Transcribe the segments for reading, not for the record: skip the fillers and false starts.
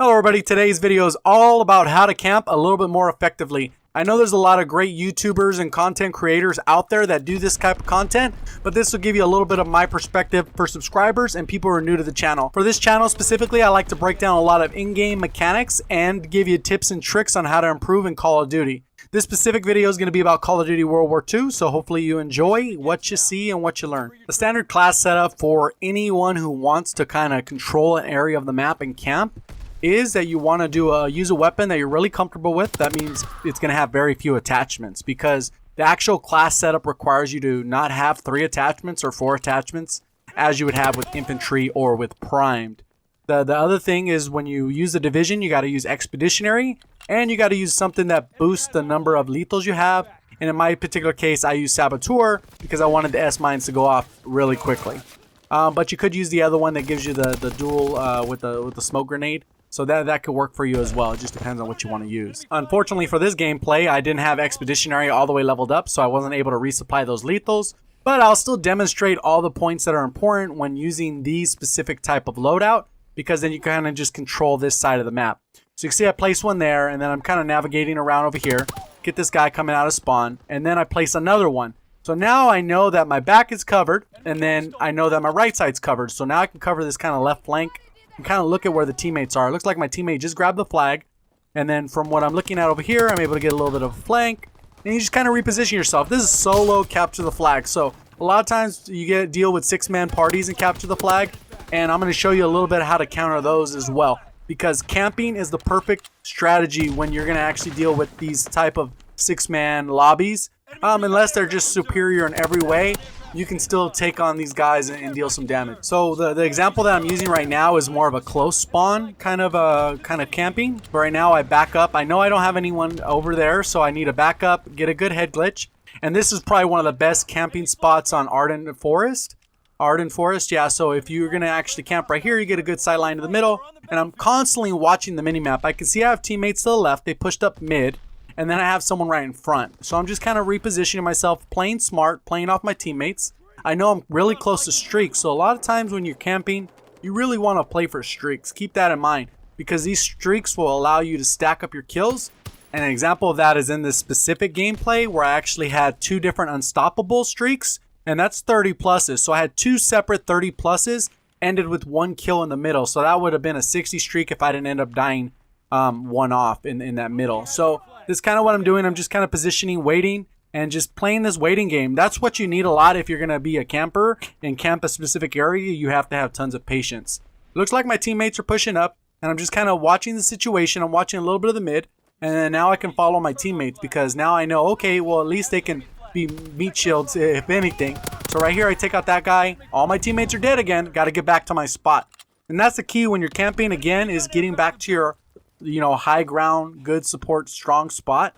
Hello everybody, today's video is all about how to camp a little bit more effectively. I know there's a lot of great YouTubers and content creators out there that do this type of content, but this will give you a little bit of my perspective for subscribers and people who are new to the channel. For this channel specifically, I like to break down a lot of in-game mechanics and give you tips and tricks on how to improve in Call of Duty. This specific video is going to be about Call of Duty World War II, so hopefully you enjoy what you see and what you learn. The standard class setup for anyone who wants to kind of control an area of the map and camp is that you want to use a weapon that you're really comfortable with. That means it's going to have very few attachments, because the actual class setup requires you to not have 3 attachments or 4 attachments as you would have with infantry or with primed. The other thing is, when you use the division, you got to use expeditionary, and you got to use something that boosts the number of lethals you have. And in my particular case, I use saboteur because I wanted the S-mines to go off really quickly. But you could use the other one that gives you the dual with the smoke grenade. So that could work for you as well. It just depends on what you want to use. Unfortunately for this gameplay, I didn't have expeditionary all the way leveled up, so I wasn't able to resupply those lethals. But I'll still demonstrate all the points that are important when using these specific type of loadout, because then you kind of just control this side of the map. So you can see I place one there, and then I'm kind of navigating around over here, get this guy coming out of spawn, and then I place another one. So now I know that my back is covered, and then I know that my right side's covered. So now I can cover this kind of left flank and kind of look at where the teammates are. It looks like my teammate just grabbed the flag, and then from what I'm looking at over here, I'm able to get a little bit of a flank, and you just kind of reposition yourself. This is solo capture the flag, so a lot of times you deal with 6-man parties and capture the flag, and I'm going to show you a little bit how to counter those as well, because camping is the perfect strategy when you're going to actually deal with these type of 6-man lobbies. Unless they're just superior in every way, you can still take on these guys and deal some damage. So the example that I'm using right now is more of a close spawn kind of camping. But right now I back up. I know I don't have anyone over there, so I need to back up, get a good head glitch. And this is probably one of the best camping spots on Arden Forest. Arden Forest, yeah. So if you're gonna actually camp right here, you get a good sight line to the middle. And I'm constantly watching the minimap. I can see I have teammates to the left. They pushed up mid. And then I have someone right in front. So I'm just kind of repositioning myself, playing smart, playing off my teammates. I know I'm really close to streaks, so a lot of times when you're camping, you really want to play for streaks. Keep that in mind, because these streaks will allow you to stack up your kills. And an example of that is in this specific gameplay where I actually had 2 different unstoppable streaks, and that's 30 pluses. So I had 2 separate 30 pluses, ended with 1 kill in the middle. So that would have been a 60 streak if I didn't end up dying one off in that middle. So this is kind of what I'm doing. I'm just kind of positioning, waiting, and just playing this waiting game. That's what you need a lot if you're going to be a camper and camp a specific area. You have to have tons of patience. It looks like my teammates are pushing up, and I'm just kind of watching the situation. I'm watching a little bit of the mid, and then now I can follow my teammates, because now I know, okay, well, at least they can be meat shields if anything. So right here, I take out that guy. All my teammates are dead again. Got to get back to my spot. And that's the key when you're camping, again, is getting back to your high ground, good support, strong spot.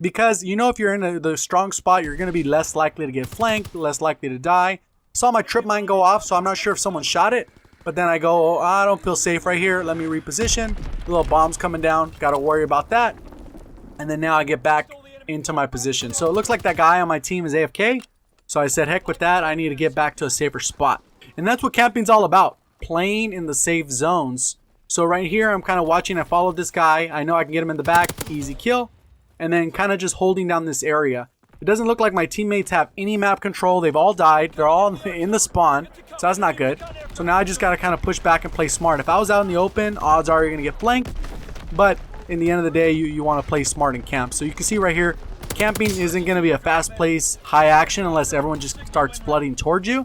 Because if you're in the strong spot, you're going to be less likely to get flanked, less likely to die. Saw my trip mine go off, so I'm not sure if someone shot it. But then I go, oh, I don't feel safe right here. Let me reposition. The little bomb's coming down. Got to worry about that. And then now I get back into my position. So it looks like that guy on my team is AFK. So I said, heck with that. I need to get back to a safer spot. And that's what camping's all about. Playing in the safe zones. So right here, I'm kind of watching. I followed this guy. I know I can get him in the back. Easy kill. And then kind of just holding down this area. It doesn't look like my teammates have any map control. They've all died. They're all in the spawn. So that's not good. So now I just got to kind of push back and play smart. If I was out in the open, odds are you're going to get flanked. But in the end of the day, you want to play smart and camp. So you can see right here, camping isn't going to be a fast pace, high action unless everyone just starts flooding towards you.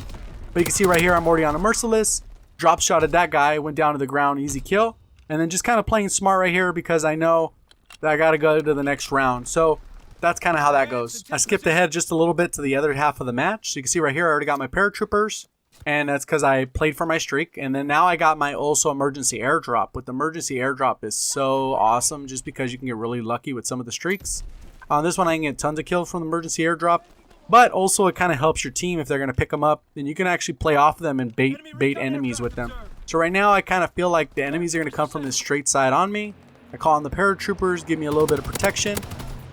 But you can see right here, I'm already on a merciless. Drop shot at that guy, went down to the ground, easy kill. And then just kind of playing smart right here, because I know that I got to go to the next round. So that's kind of how that goes. I skipped ahead just a little bit to the other half of the match. So you can see right here, I already got my paratroopers. And that's because I played for my streak. And then now I got my also emergency airdrop. With the emergency airdrop is so awesome, just because you can get really lucky with some of the streaks. On this one, I can get tons of kills from the emergency airdrop. But also it kind of helps your team if they're going to pick them up. Then you can actually play off of them and bait enemies with them. So right now I kind of feel like the enemies are going to come from this straight side on me. I call on the paratroopers, give me a little bit of protection,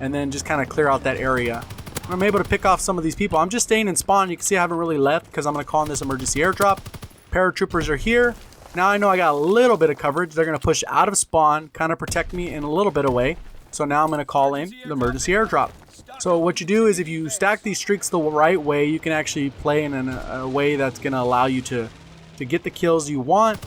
and then just kind of clear out that area. I'm able to pick off some of these people. I'm just staying in spawn. You can see I haven't really left because I'm going to call on this emergency airdrop. Paratroopers are here. Now I know I got a little bit of coverage. They're going to push out of spawn, kind of protect me in a little bit away. So now I'm going to call in the emergency airdrop. So what you do is if you stack these streaks the right way, you can actually play in a way that's going to allow you to get the kills you want,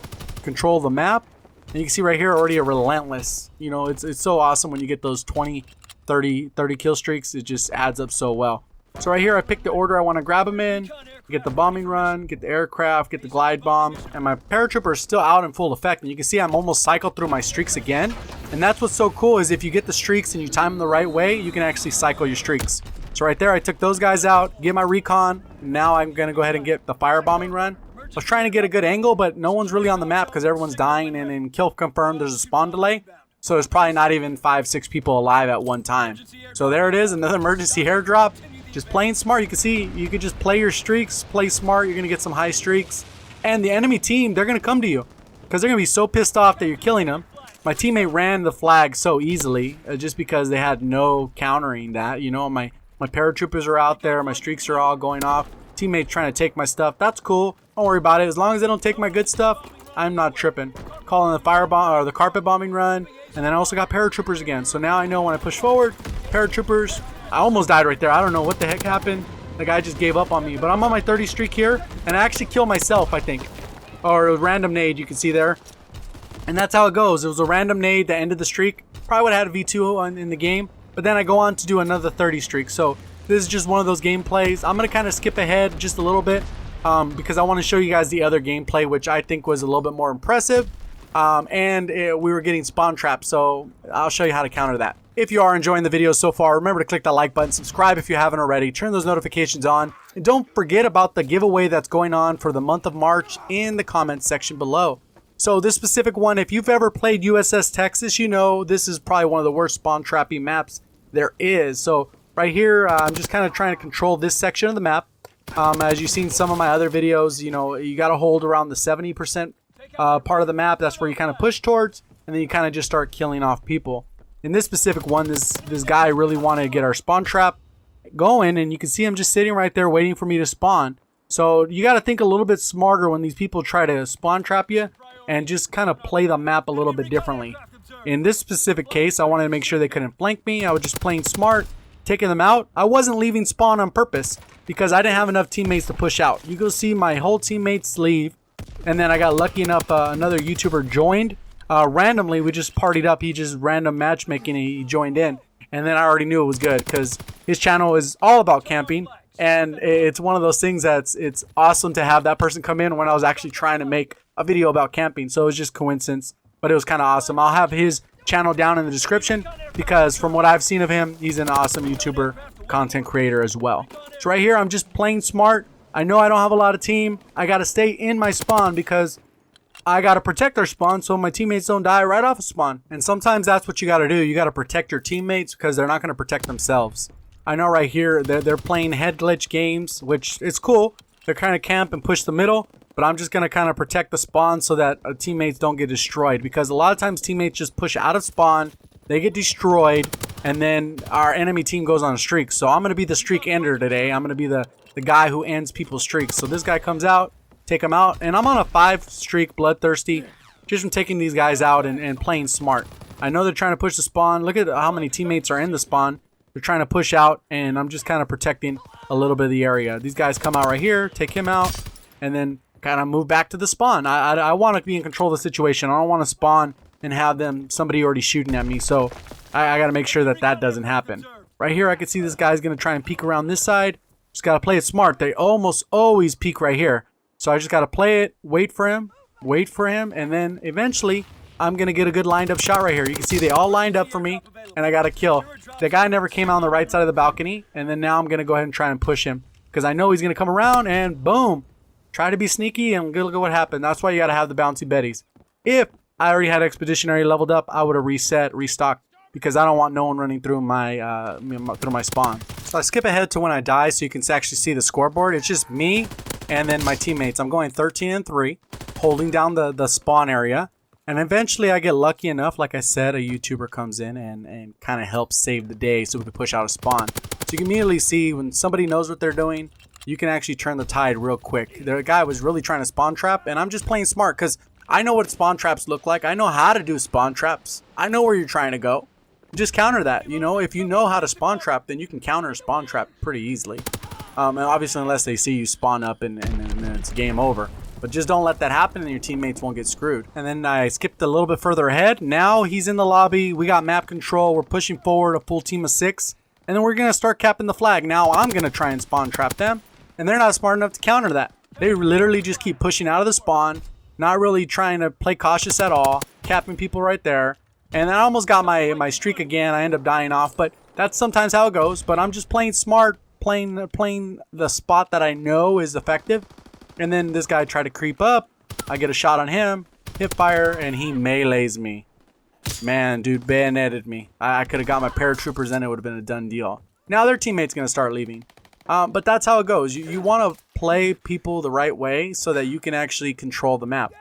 control the map. And you can see right here already a relentless. You know, it's so awesome when you get those 20, 30 kill streaks. It just adds up so well. So right here I picked the order I want to grab them in. Get the bombing run, get the aircraft, get the glide bomb, and my paratrooper is still out in full effect. And you can see I'm almost cycled through my streaks again. And that's what's so cool is if you get the streaks and you time them the right way, you can actually cycle your streaks. So right there, I took those guys out, get my recon. Now I'm going to go ahead and get the firebombing run. I was trying to get a good angle, but no one's really on the map because everyone's dying. And in kill confirmed, there's a spawn delay. So there's probably not even 5-6 people alive at one time. So there it is, another emergency airdrop. Just playing smart. You can see you could just play your streaks, play smart. You're going to get some high streaks. And the enemy team, they're going to come to you because they're going to be so pissed off that you're killing them. My teammate ran the flag so easily just because they had no countering that. You know, my paratroopers are out there. My streaks are all going off. Teammate trying to take my stuff. That's cool. Don't worry about it. As long as they don't take my good stuff, I'm not tripping. Calling the firebomb or the carpet bombing run. And then I also got paratroopers again. So now I know when I push forward, paratroopers. I almost died right there. I don't know what the heck happened. The guy just gave up on me. But I'm on my 30 streak here. And I actually killed myself, I think. Or a random nade you can see there. And that's how it goes. It was a random nade that ended the streak. Probably would have had a V2 in the game. But then I go on to do another 30 streak. So this is just one of those gameplays. I'm going to kind of skip ahead just a little bit. Because I want to show you guys the other gameplay. Which I think was a little bit more impressive. We were getting spawn trapped. So I'll show you how to counter that. If you are enjoying the video so far, remember to click that like button, subscribe if you haven't already, turn those notifications on, and don't forget about the giveaway that's going on for the month of March in the comments section below. So this specific one, if you've ever played USS Texas, you know this is probably one of the worst spawn trapping maps there is. So right here, I'm just kind of trying to control this section of the map. As you've seen some of my other videos, you know, you got to hold around the 70% part of the map. That's where you kind of push towards, and then you kind of just start killing off people. In this specific one, this guy really wanted to get our spawn trap going, and you can see him just sitting right there waiting for me to spawn. So you got to think a little bit smarter when these people try to spawn trap you and just kind of play the map a little bit differently. In this specific case, I wanted to make sure they couldn't flank me. I was just playing smart, taking them out. I wasn't leaving spawn on purpose because I didn't have enough teammates to push out. You go see my whole teammates leave, and then I got lucky enough another YouTuber joined. Randomly, we just partied up. He just random matchmaking and he joined in. And then I already knew it was good because his channel is all about camping. And it's one of those things that's it's awesome to have that person come in when I was actually trying to make a video about camping. So it was just coincidence, but it was kind of awesome. I'll have his channel down in the description because from what I've seen of him, he's an awesome YouTuber, content creator as well. So right here, I'm just playing smart. I know I don't have a lot of team. I got to stay in my spawn because I got to protect our spawn so my teammates don't die right off of spawn. And sometimes that's what you got to do. You got to protect your teammates because they're not going to protect themselves. I know right here they're playing head glitch games, which is cool. They're kind of camp and push the middle. But I'm just going to kind of protect the spawn so that teammates don't get destroyed. Because a lot of times teammates just push out of spawn. They get destroyed. And then our enemy team goes on a streak. So I'm going to be the streak ender today. I'm going to be the guy who ends people's streaks. So this guy comes out. Take them out, and I'm on a 5 streak, bloodthirsty, just from taking these guys out and playing smart. I know they're trying to push the spawn. Look at how many teammates are in the spawn. They're trying to push out, and I'm just kind of protecting a little bit of the area. These guys come out right here, take him out, and then kind of move back to the spawn. I want to be in control of the situation. I don't want to spawn and have somebody already shooting at me, so I got to make sure that doesn't happen. Right here, I can see this guy's going to try and peek around this side. Just got to play it smart. They almost always peek right here. So I just got to play it, wait for him, and then eventually I'm going to get a good lined up shot right here. You can see they all lined up for me, and I got a kill. The guy never came out on the right side of the balcony, and then now I'm going to go ahead and try and push him because I know he's going to come around, and boom. Try to be sneaky, and look at what happened. That's why you got to have the bouncy betties. If I already had Expeditionary leveled up, I would have restocked because I don't want no one running through my spawn. So I skip ahead to when I die so you can actually see the scoreboard. It's just me and then my teammates. I'm going 13-3, holding down the spawn area. And eventually I get lucky enough, like I said, a YouTuber comes in and kind of helps save the day so we can push out a spawn. So you can immediately see when somebody knows what they're doing, you can actually turn the tide real quick. The guy was really trying to spawn trap, and I'm just playing smart because I know what spawn traps look like. I know how to do spawn traps. I know where you're trying to go. Just counter that. You know, if you know how to spawn trap, then you can counter a spawn trap pretty easily. And obviously, unless they see you spawn up and then it's game over. But just don't let that happen and your teammates won't get screwed. And then I skipped a little bit further ahead. Now he's in the lobby. We got map control. We're pushing forward a full team of 6. And then we're going to start capping the flag. Now I'm going to try and spawn trap them. And they're not smart enough to counter that. They literally just keep pushing out of the spawn. Not really trying to play cautious at all. Capping people right there. And I almost got my streak again. I end up dying off. But that's sometimes how it goes. But I'm just playing smart. Playing the spot that I know is effective. And then this guy tried to creep up. I get a shot on him. Hip fire. And he melees me. Man, dude bayoneted me. I could have got my paratroopers and it would have been a done deal. Now their teammate's going to start leaving. But that's how it goes. You want to play people the right way so that you can actually control the map.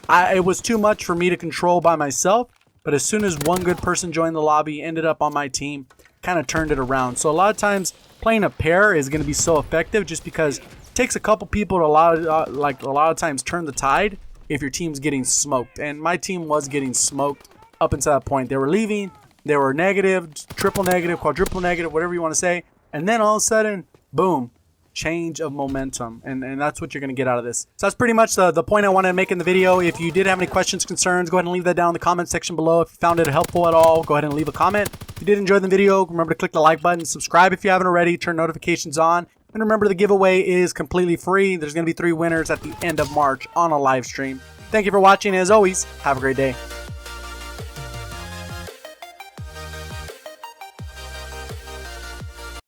It was too much for me to control by myself. But as soon as one good person joined the lobby, ended up on my team, kind of turned it around. So a lot of times playing a pair is going to be so effective just because it takes a couple people to a lot of times turn the tide if your team's getting smoked. And my team was getting smoked up until that point. They were leaving. They were negative, triple negative, quadruple negative, whatever you want to say. And then all of a sudden, boom, change of momentum. And that's what you're going to get out of this. So that's pretty much the point I wanted to make in the video. If you did have any questions, concerns, go ahead and leave that down in the comment section below. If you found it helpful at all, go ahead and leave a comment. If you did enjoy the video, remember to click the like button, subscribe if you haven't already, turn notifications on. And remember, the giveaway is completely free. There's going to be 3 winners at the end of March on a live stream. Thank you for watching. As always, have a great day.